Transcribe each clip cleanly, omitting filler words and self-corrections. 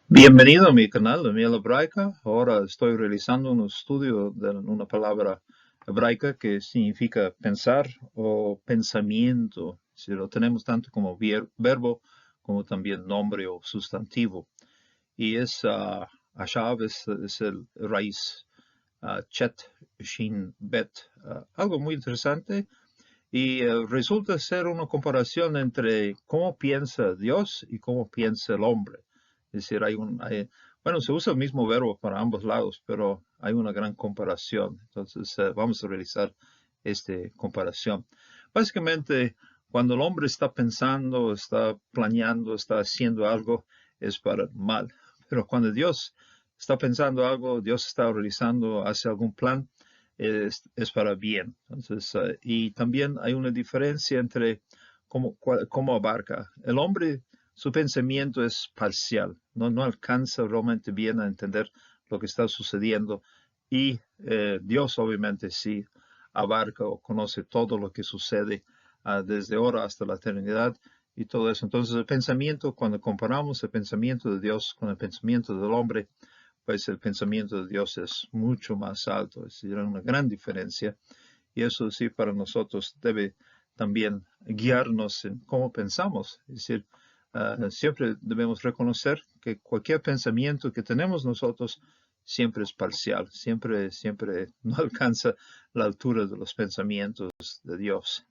Bienvenido a mi canal de Miel Hebraica. Ahora estoy realizando un estudio de una palabra hebraica que significa pensar o pensamiento. Si lo tenemos tanto como verbo como también nombre o sustantivo. Y Ashav es el raíz Chet, Shin, Bet. Algo muy interesante y resulta ser una comparación entre cómo piensa Dios y cómo piensa el hombre. Es decir, bueno, se usa el mismo verbo para ambos lados, pero hay una gran comparación. Entonces, vamos a realizar esta comparación. Básicamente, cuando el hombre está pensando, está planeando, está haciendo algo, es para el mal. Pero cuando Dios está pensando algo, Dios está realizando, hace algún plan, es para bien. Entonces, y también hay una diferencia entre cómo abarca. El hombre, su pensamiento es parcial, no alcanza realmente bien a entender lo que está sucediendo. Y Dios obviamente sí abarca o conoce todo lo que sucede desde ahora hasta la eternidad y todo eso. Entonces el pensamiento, cuando comparamos el pensamiento de Dios con el pensamiento del hombre, pues el pensamiento de Dios es mucho más alto, es decir, hay una gran diferencia. Y eso sí para nosotros debe también guiarnos en cómo pensamos. Es decir, siempre debemos reconocer que cualquier pensamiento que tenemos nosotros siempre es parcial, siempre no alcanza la altura de los pensamientos de Dios.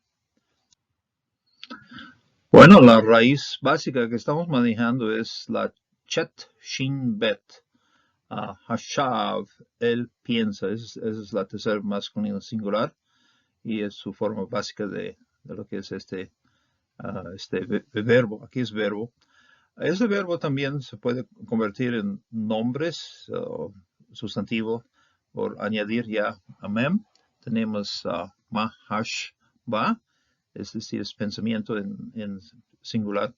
Bueno, la raíz básica que estamos manejando es la Chet Shin Bet. Hashav, él piensa, esa es la tercera masculina singular y es su forma básica de lo que es este verbo. Aquí es verbo. Ese verbo también se puede convertir en nombres o sustantivo por añadir ya a mem. Tenemos mahashba, es decir, es pensamiento en singular,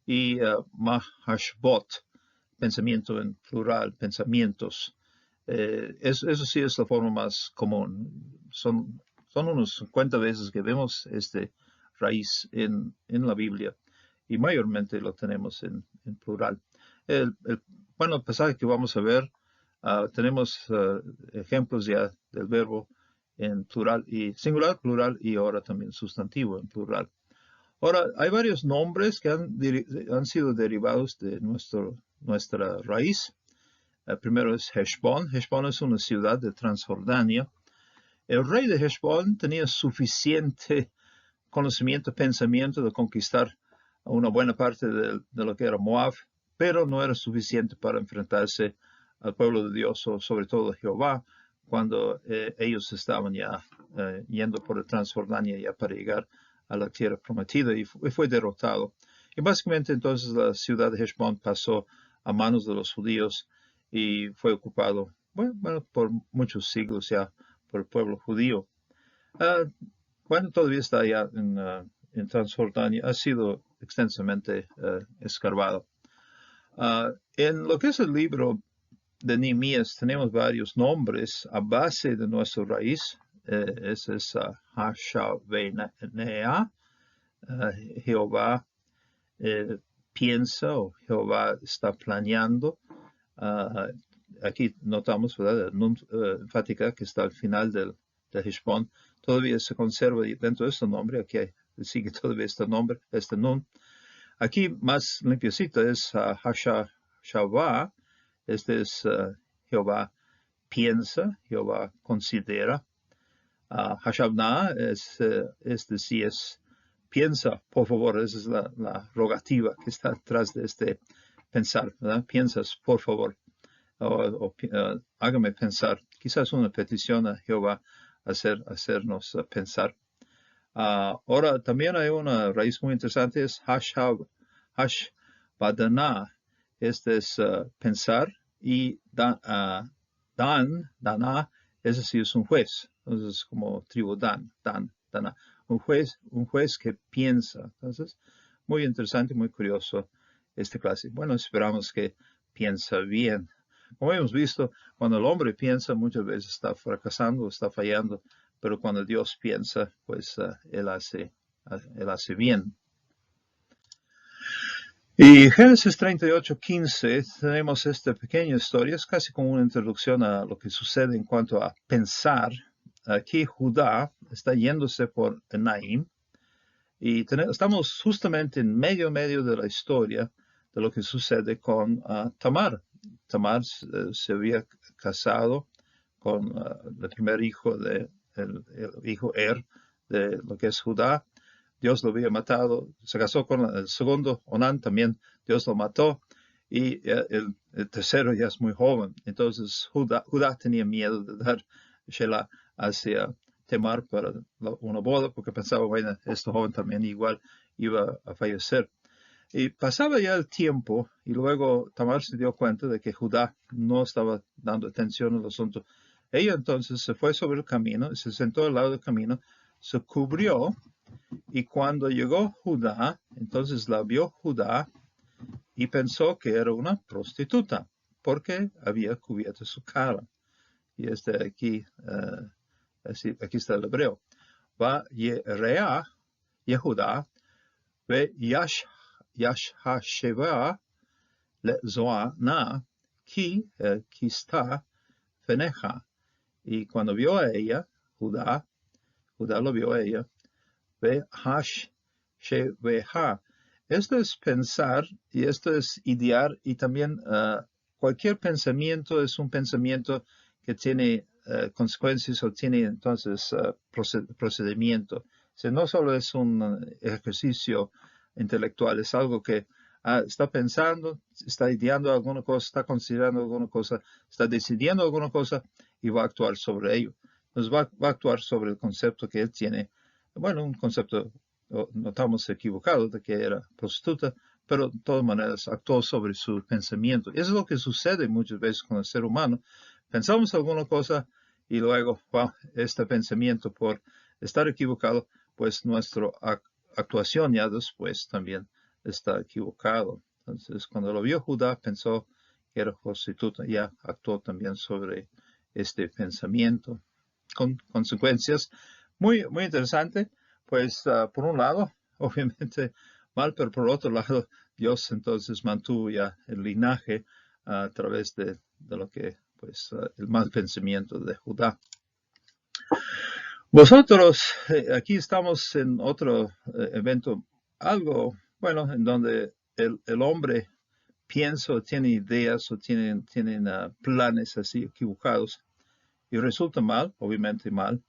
y mahashbot, pensamiento en plural, pensamientos. Eso sí es la forma más común. Son unos 50 veces que vemos este raíz en la Biblia y mayormente lo tenemos en plural. Bueno, el pasaje que vamos a ver, tenemos ejemplos ya del verbo en plural y singular, plural y ahora también sustantivo en plural. Ahora, hay varios nombres que han sido derivados de nuestra raíz. El primero es Heshbon. Heshbon es una ciudad de Transjordania. El rey de Heshbon tenía suficiente conocimiento, pensamiento de conquistar una buena parte de lo que era Moab, pero no era suficiente para enfrentarse al pueblo de Dios o sobre todo a Jehová cuando ellos estaban ya yendo por Transjordania ya para llegar a la tierra prometida y fue derrotado. Y básicamente entonces la ciudad de Heshbon pasó a manos de los judíos y fue ocupado, bueno por muchos siglos ya por el pueblo judío. Uh, bueno, todavía está allá en Transjordania, ha sido extensamente escarbado. En lo que es el libro de Nehemías tenemos varios nombres a base de nuestra raíz. Ese es Hashavenea, Jehová piensa o Jehová está planeando. Uh, Aquí notamos, ¿verdad? Enfática que está al final del Heshbon. Todavía se conserva dentro de este nombre. Aquí sigue todavía este nombre, este nun. Aquí más limpiecita es Hashavah. Este es Jehová piensa, Jehová considera. Hashabna este sí es piensa, por favor. Esa es la rogativa que está detrás de este pensar, ¿verdad? Piensas, por favor. Hágame pensar. Quizás una petición a Jehová hacernos pensar. Ahora, también hay una raíz muy interesante, es Hashbadana. Este es pensar y Dana, ese sí es un juez. Entonces, como tribu Dana. Un juez que piensa. Entonces, muy interesante, muy curioso este clase. Bueno, esperamos que piensa bien. Como hemos visto, cuando el hombre piensa, muchas veces está fracasando, está fallando, pero cuando Dios piensa, pues él hace bien. Y Génesis 38:15 tenemos esta pequeña historia, es casi como una introducción a lo que sucede en cuanto a pensar. Aquí Judá está yéndose por Enaim y estamos justamente en medio de la historia de lo que sucede con Tamar. Tamar se había casado con el primer hijo el hijo de lo que es Judá. Dios lo había matado, se casó con el segundo, Onán, también Dios lo mató, y el tercero ya es muy joven. Entonces Judá tenía miedo de dar Shelah hacia Tamar para una boda, porque pensaba, bueno, este joven también igual iba a fallecer. Y pasaba ya el tiempo, y luego Tamar se dio cuenta de que Judá no estaba dando atención al asunto. Ella entonces se fue sobre el camino, se sentó al lado del camino, se cubrió, y cuando llegó Judá, entonces la vio Judá y pensó que era una prostituta, porque había cubierto su cara. Y aquí, aquí está el hebreo. Va Yerea, Yehudá, ve Yashasheva le Zoana, ki está feneja. Y cuando vio a ella, Judá lo vio a ella, ve hash sheveha. Esto es pensar y esto es idear, y también cualquier pensamiento es un pensamiento que tiene consecuencias o tiene entonces procedimiento. O sea, no solo es un ejercicio intelectual, es algo que está pensando, está ideando alguna cosa, está considerando alguna cosa, está decidiendo alguna cosa y va a actuar sobre ello. Entonces va a actuar sobre el concepto que él tiene. Bueno, un concepto, no estamos equivocados de que era prostituta, pero de todas maneras actuó sobre su pensamiento. Eso es lo que sucede muchas veces con el ser humano. Pensamos alguna cosa y luego, wow, este pensamiento por estar equivocado, pues nuestra actuación ya después también está equivocado. Entonces, cuando lo vio Judá, pensó que era prostituta, ya actuó también sobre este pensamiento, con consecuencias muy interesante. Pues por un lado, obviamente mal, pero por otro lado, Dios entonces mantuvo ya el linaje a través de lo que, pues, el mal pensamiento de Judá. Vosotros, aquí estamos en otro evento, algo, bueno, en donde el hombre piensa o tiene ideas o tienen planes así equivocados y resulta mal, obviamente mal,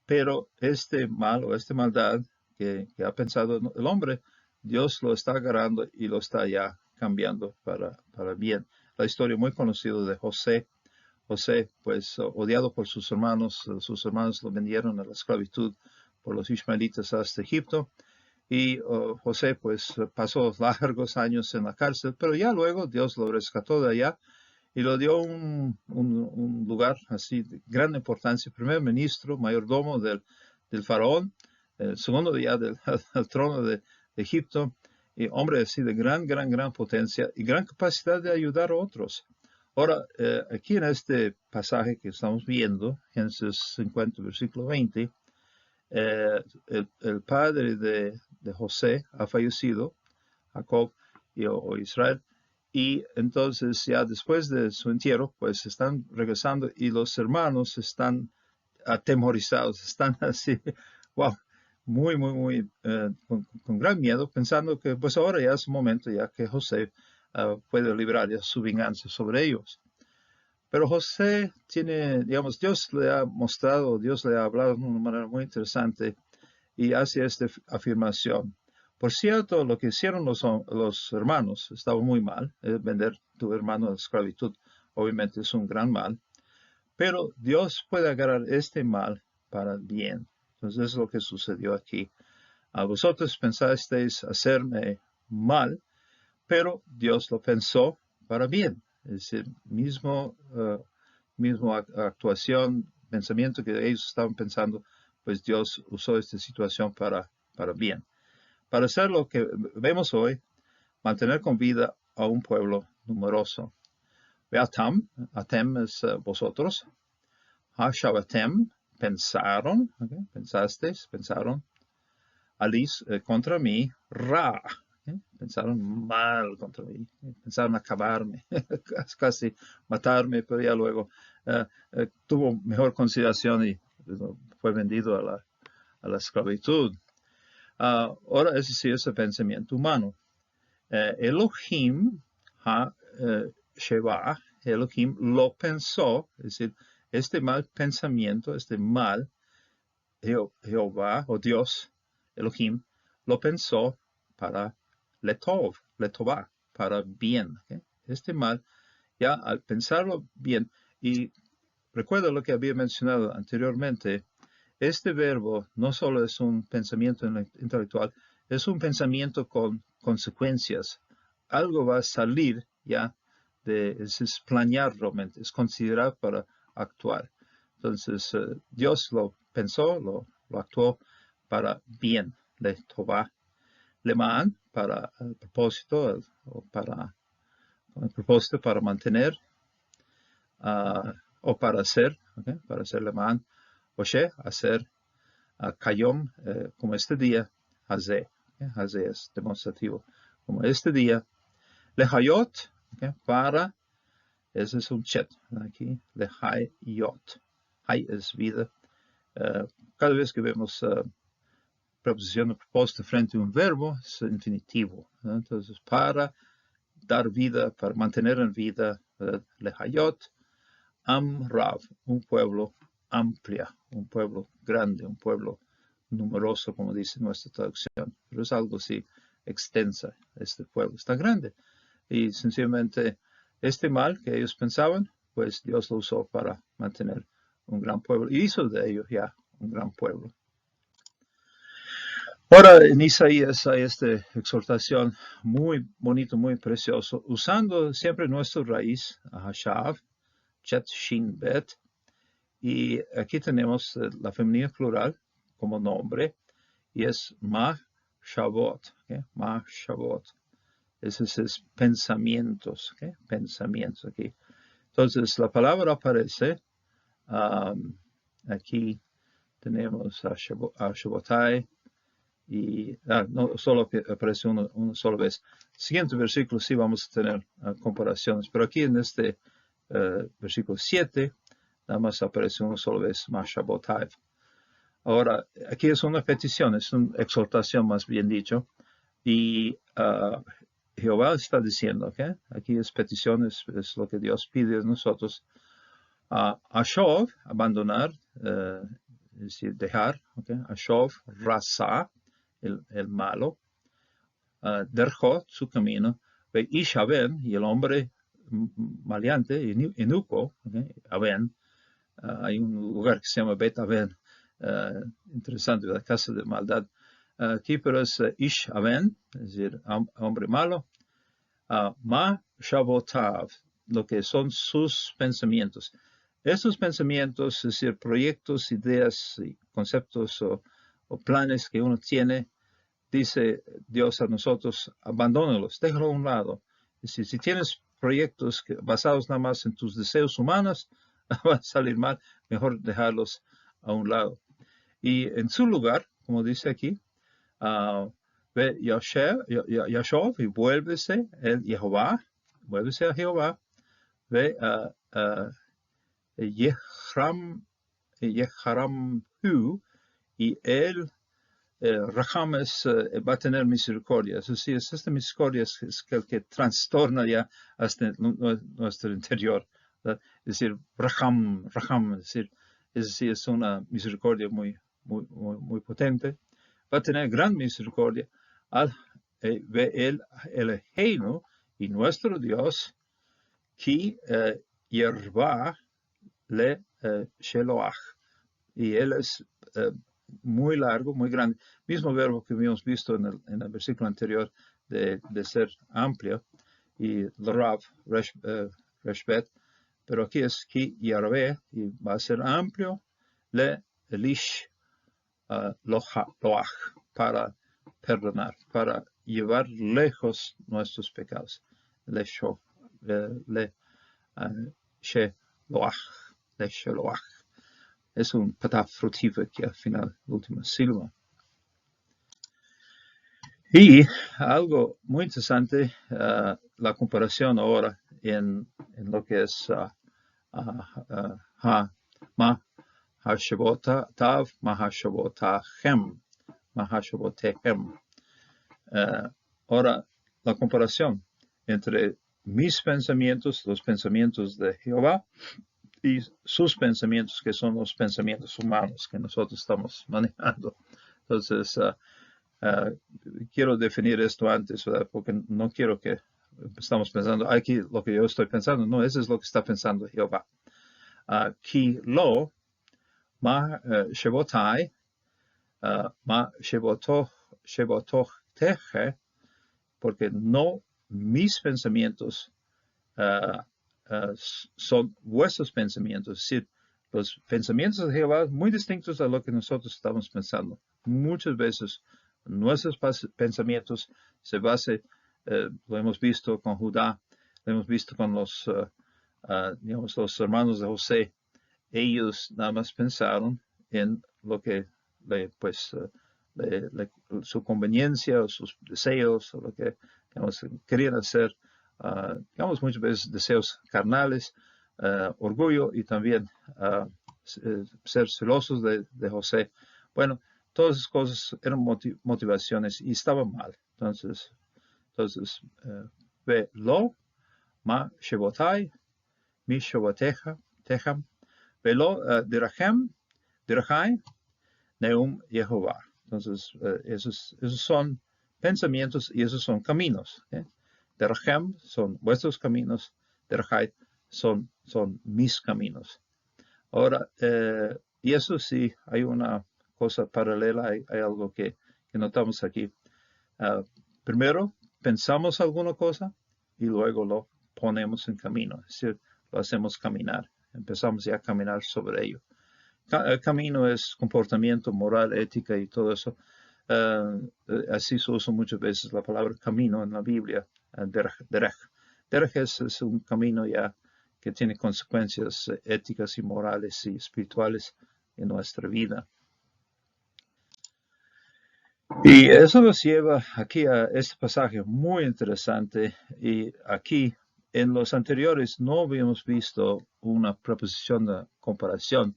pero este mal o esta maldad que ha pensado el hombre, Dios lo está agarrando y lo está ya cambiando para bien. La historia muy conocida de José. José, pues odiado por sus hermanos lo vendieron a la esclavitud por los ismaelitas hasta Egipto. Y José, pues pasó largos años en la cárcel, pero ya luego Dios lo rescató de allá y lo dio un lugar así de gran importancia, primer ministro, mayordomo del faraón, el segundo ya al trono de Egipto, y hombre así de gran potencia y gran capacidad de ayudar a otros. Ahora, aquí en este pasaje que estamos viendo, Génesis 50, versículo 20, el padre de José ha fallecido, Jacob o Israel, y entonces ya después de su entierro, pues están regresando y los hermanos están atemorizados, están así, wow, muy, con gran miedo, pensando que pues ahora ya es un momento ya que José puede librar ya su venganza sobre ellos. Pero José tiene, digamos, Dios le ha mostrado, Dios le ha hablado de una manera muy interesante y hace esta afirmación. Por cierto, lo que hicieron los hermanos estaba muy mal. Vender tu hermano a la esclavitud obviamente es un gran mal. Pero Dios puede agarrar este mal para bien. Entonces eso es lo que sucedió aquí. A vosotros pensasteis hacerme mal, pero Dios lo pensó para bien. Es decir, mismo actuación, pensamiento que ellos estaban pensando, pues Dios usó esta situación para bien. Para hacer lo que vemos hoy, mantener con vida a un pueblo numeroso. Veatam, atem es vosotros. Hashavatem, pensaron, pensasteis, pensaron. Alis, contra mí, ra, Pensaron mal contra mí, pensaron acabarme, casi matarme, pero ya luego tuvo mejor consideración y fue vendido a la esclavitud. Ahora, ese sí es el pensamiento humano. Elohim Sheva, Elohim lo pensó, es decir, este mal pensamiento, este mal, Jehová o Dios, Elohim, lo pensó para letová, para bien. Este mal, ya al pensarlo bien, y recuerda lo que había mencionado anteriormente, este verbo no solo es un pensamiento intelectual, es un pensamiento con consecuencias. Algo va a salir ya, es planear realmente, es considerar para actuar. Entonces, Dios lo pensó, lo actuó para bien, le tová, le ma'an, para el propósito, con el propósito para mantener, o para hacer, para hacer le ma'an, Oshe, hacer, Kayom, como este día, Hazé, Hazé es demostrativo, como este día, Lehayot, para, ese es un chet, aquí, Lehayot, Hay es vida. Cada vez que vemos preposición de propósito frente a un verbo, es infinitivo. Entonces, para dar vida, para mantener en vida, Lehayot, Amrav, un pueblo amplia, un pueblo grande, un pueblo numeroso, como dice nuestra traducción, pero es algo así extensa, este pueblo está grande. Y sencillamente este mal que ellos pensaban, pues Dios lo usó para mantener un gran pueblo, y hizo de ellos ya un gran pueblo. Ahora en Isaías hay esta exhortación muy bonito, muy precioso, usando siempre nuestra raíz, Hashav, Chet, Shin, Bet, y aquí tenemos la femenina plural como nombre, y es Ma-Shavot, Ma-Shavot. Esos es pensamientos, pensamientos aquí. Entonces, la palabra aparece, aquí tenemos a Shabbatai, y no solo aparece una sola vez. Siguiente versículo sí vamos a tener comparaciones, pero aquí en este versículo 7, nada más aparece una sola vez, Mashabotai. Ahora, aquí es una petición, es una exhortación más bien dicho, y Jehová está diciendo, aquí es petición, es lo que Dios pide de nosotros, Ashov, abandonar, es decir, dejar, Ashov, Rasa, el malo, Derjot, su camino, ve Ishaven, y el hombre maleante, Inuko, Aven, hay un lugar que se llama Bet Aven, interesante, la casa de maldad. Aquí pero es Ish Aven, es decir, hombre malo, Ma Shavotav, lo que son sus pensamientos. Estos pensamientos, es decir, proyectos, ideas, y conceptos o planes que uno tiene, dice Dios a nosotros, abandónalos, déjalo a un lado. Es decir, si tienes proyectos basados nada más en tus deseos humanos, van a salir mal, mejor dejarlos a un lado. Y en su lugar, como dice aquí, ve Yashov y vuélvese el Jehová, vuélvese a Jehová, ve Yeharamhu, y él, Raham va a tener misericordia. Eso sí, es esta misericordia es el que trastorna ya hasta nuestro interior. ¿verdad? Es decir, Raham, es decir, es una misericordia muy potente. Va a tener gran misericordia al ver el Eloheinu y nuestro Dios, que yerba le sheloach. Y él es muy largo, muy grande. Mismo verbo que habíamos visto en el versículo anterior de ser amplio, y l'rav, reshbet, pero aquí es ki yarve, y va a ser amplio, le elish loach, para perdonar, para llevar lejos nuestros pecados. Le sheloach. Es un pataf fructífero que al final, la última sílaba. Y algo muy interesante, la comparación ahora en lo que es Mahashabotatav, Mahashabotechem. Ahora, la comparación entre mis pensamientos, los pensamientos de Jehová, y sus pensamientos, que son los pensamientos humanos que nosotros estamos manejando. Entonces, quiero definir esto antes, ¿verdad? Porque no quiero que estamos pensando, aquí lo que yo estoy pensando, no, eso es lo que está pensando Jehová. Ki lo, ma shebotai, ma shebotoch teje, porque no mis pensamientos son vuestros pensamientos. Es decir, los pensamientos de Jehová muy distintos a lo que nosotros estamos pensando. Muchas veces nuestros pensamientos se basan, lo hemos visto con Judá, lo hemos visto con digamos, los hermanos de José. Ellos nada más pensaron en lo que pues, su conveniencia o sus deseos o lo que digamos, querían hacer, digamos muchas veces deseos carnales, orgullo y también ser celosos de José. Bueno, todas esas cosas eran motivaciones y estaban mal. Entonces ve lo, ma shebotai, mi sheboteja, tejam, velo dirachai, neum Jehová. Entonces, esos son pensamientos y esos son caminos. Derachem son vuestros caminos, derachai son mis caminos. Ahora, y eso sí, hay una cosa paralela, hay algo que notamos aquí. Primero, pensamos alguna cosa y luego lo ponemos en camino, es decir, lo hacemos caminar, empezamos ya a caminar sobre ello. Camino es comportamiento, moral, ética y todo eso. Así se usa muchas veces la palabra camino en la Biblia, derech. Derech es un camino ya que tiene consecuencias éticas y morales y espirituales en nuestra vida. Y eso nos lleva aquí a este pasaje muy interesante. Y aquí, en los anteriores, no habíamos visto una proposición de comparación,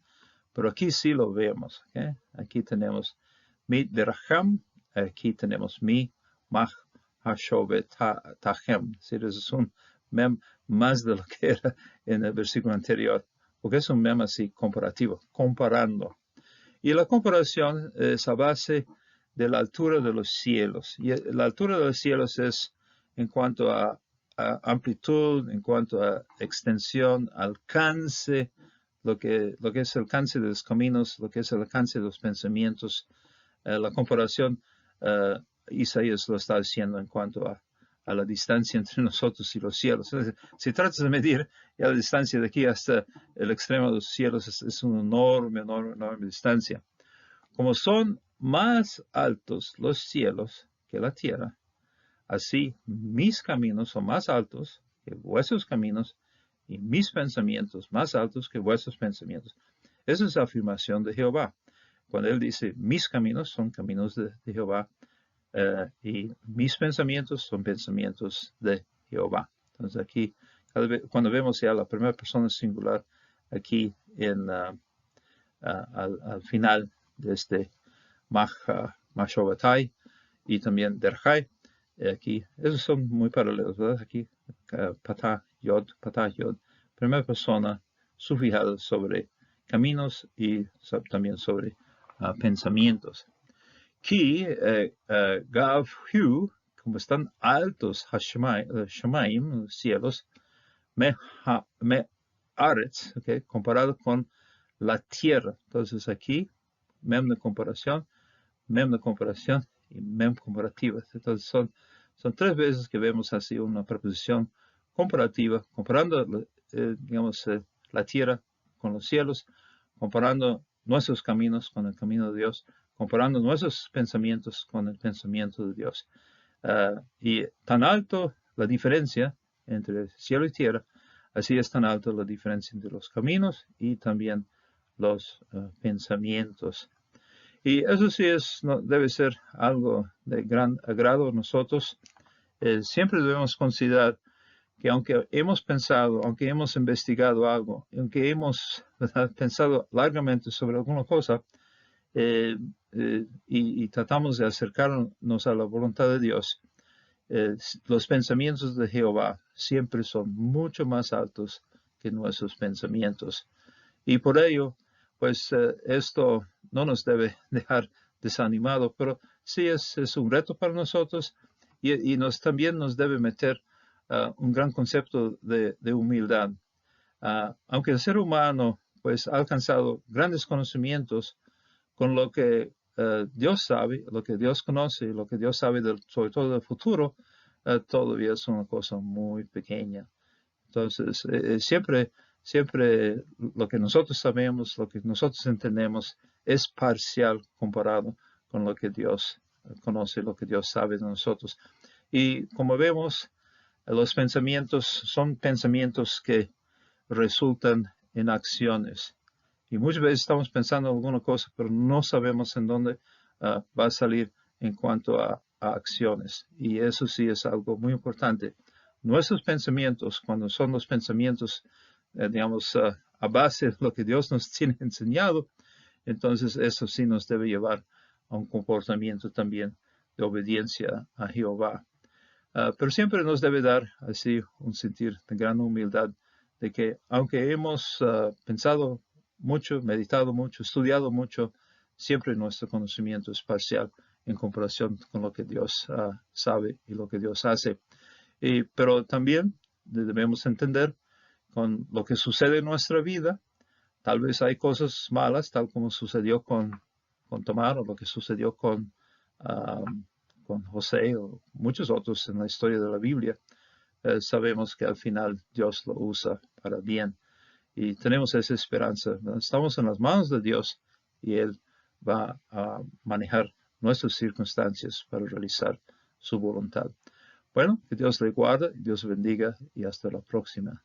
pero aquí sí lo vemos. ¿Okay? Aquí tenemos mi deracham, aquí tenemos mi mach hashovetachem. Sí, es un mem más de lo que era en el versículo anterior, porque es un mem así comparativo, comparando. Y la comparación es a base de la altura de los cielos. Y la altura de los cielos es en cuanto a amplitud, en cuanto a extensión, alcance, lo que es el alcance de los caminos, lo que es el alcance de los pensamientos. La comparación, Isaías lo está haciendo en cuanto a la distancia entre nosotros y los cielos. Si tratas de medir ya la distancia de aquí hasta el extremo de los cielos, es una enorme distancia. Como son más altos los cielos que la tierra, así mis caminos son más altos que vuestros caminos y mis pensamientos más altos que vuestros pensamientos. Esa es la afirmación de Jehová. Cuando él dice, mis caminos son caminos de Jehová, y mis pensamientos son pensamientos de Jehová. Entonces aquí, cuando vemos ya la primera persona singular, aquí al final de este Mashovatai y también Derjai, aquí, esos son muy paralelos, ¿verdad? Aquí, Patah Yod, primera persona sufijada sobre caminos y también sobre pensamientos. Ki Gav Hu, como están altos Shemaim, los cielos, me Aretz, okay, comparado con la tierra. Entonces aquí, mem de comparación y mem comparativa. Entonces son tres veces que vemos así una preposición comparativa, comparando, digamos, la tierra con los cielos, comparando nuestros caminos con el camino de Dios, comparando nuestros pensamientos con el pensamiento de Dios. Y tan alto la diferencia entre cielo y tierra, así es tan alta la diferencia entre los caminos y también los pensamientos. Y eso sí debe ser algo de gran agrado a nosotros. Siempre debemos considerar que aunque hemos pensado, aunque hemos investigado algo, aunque hemos, ¿verdad?, pensado largamente sobre alguna cosa, y tratamos de acercarnos a la voluntad de Dios, los pensamientos de Jehová siempre son mucho más altos que nuestros pensamientos. Y por ello, pues esto no nos debe dejar desanimado, pero sí es un reto para nosotros y también nos debe meter un gran concepto de humildad. Aunque el ser humano pues ha alcanzado grandes conocimientos con lo que Dios sabe, lo que Dios conoce, lo que Dios sabe sobre todo del futuro, todavía es una cosa muy pequeña. Entonces, siempre lo que nosotros sabemos, lo que nosotros entendemos, es parcial comparado con lo que Dios conoce, lo que Dios sabe de nosotros. Y como vemos, los pensamientos son pensamientos que resultan en acciones. Y muchas veces estamos pensando en alguna cosa, pero no sabemos en dónde va a salir en cuanto a acciones. Y eso sí es algo muy importante. Nuestros pensamientos, cuando son los pensamientos, digamos, a base de lo que Dios nos tiene enseñado, entonces eso sí nos debe llevar a un comportamiento también de obediencia a Jehová. Pero siempre nos debe dar así un sentir de gran humildad de que aunque hemos pensado mucho, meditado mucho, estudiado mucho, siempre nuestro conocimiento es parcial en comparación con lo que Dios sabe y lo que Dios hace. Pero también debemos entender con lo que sucede en nuestra vida, tal vez hay cosas malas, tal como sucedió con Tamar o lo que sucedió con José o muchos otros en la historia de la Biblia. Sabemos que al final Dios lo usa para bien y tenemos esa esperanza. Estamos en las manos de Dios y Él va a manejar nuestras circunstancias para realizar su voluntad. Bueno, que Dios le guarde, Dios bendiga y hasta la próxima.